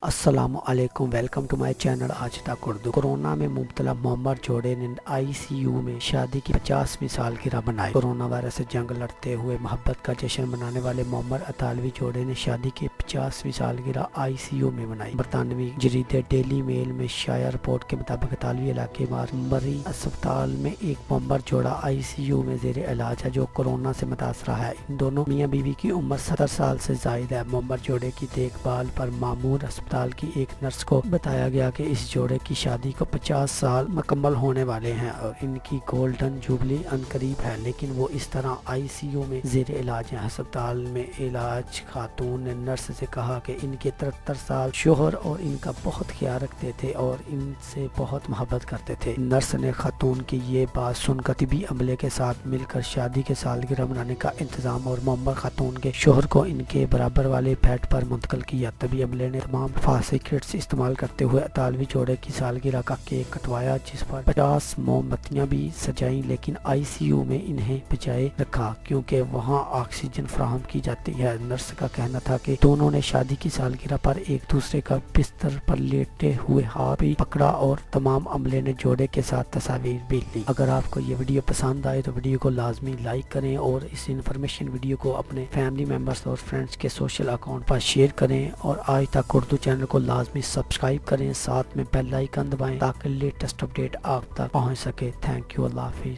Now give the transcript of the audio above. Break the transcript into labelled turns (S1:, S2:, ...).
S1: السلام علیکم، welcome to my channel آج تک اردو۔ کورونا میں مبتلا معمر جوڑے نے آئی سی یو میں شادی کی 50ویں سالگرہ منائی۔ کورونا وائرس سے جنگ لڑتے ہوئے محبت کا جشن منانے والے معمر اطالوی جوڑے نے شادی کی 50ویں سالگرہ آئی سی یو میں منائی۔ برطانوی جریدے ڈیلی میل میں شائع رپورٹ کے مطابق اطالوی علاقے مری اسپتال میں ایک معمر جوڑا آئی سی یو میں زیر علاج ہے جو کورونا سے متاثرہ ہے۔ ان دونوں میاں بیوی کی عمر 70 سال سے زائد ہے۔ معمر جوڑے کی دیکھ بھال پر مامور اسپتال کی ایک نرس کو بتایا گیا کہ اس جوڑے کی شادی کو 50 سال مکمل ہونے والے ہیں اور ان کی گولڈن جوبلی عنقریب ہے، لیکن وہ اس طرح آئی سی یو میں زیر علاج ہیں۔ ہسپتال میں علاج خاتون نے نرس سے کہا کہ ان کے 73 سال شوہر اور ان کا بہت خیال رکھتے تھے اور ان سے بہت محبت کرتے تھے۔ نرس نے خاتون کی یہ بات سن کر طبی عملے کے ساتھ مل کر شادی کے سالگرہ منانے کا انتظام اور معمر خاتون کے شوہر کو ان کے برابر والے بیڈ پر منتقل کیا۔ طبی عملے نے تمام حفاظتی کٹس استعمال کرتے ہوئے اطالوی جوڑے کی سالگرہ کا کیک کٹوایا، جس پر 50 موم بتیاں بھی سجائیں، لیکن آئی سی یو میں انہیں بچائے رکھا کیونکہ وہاں آکسیجن فراہم کی جاتی ہے۔ نرس کا کہنا تھا کہ دونوں نے شادی کی سالگرہ پر ایک دوسرے کا بستر پر لیٹے ہوئے ہاتھ بھی پکڑا اور تمام عملے نے جوڑے کے ساتھ تصاویر بھی لی۔ اگر آپ کو یہ ویڈیو پسند آئے تو ویڈیو کو لازمی لائک کریں اور اس انفارمیشن ویڈیو کو اپنے فیملی ممبرز اور فرینڈز کے سوشل اکاؤنٹ پر شیئر کریں اور آج تک اردو چینل کو لازمی سبسکرائب کریں، ساتھ میں بیل آئیکن دبائیں تاکہ لیٹسٹ اپڈیٹ آپ تک پہنچ سکے۔ تھینک یو، اللہ حافظ۔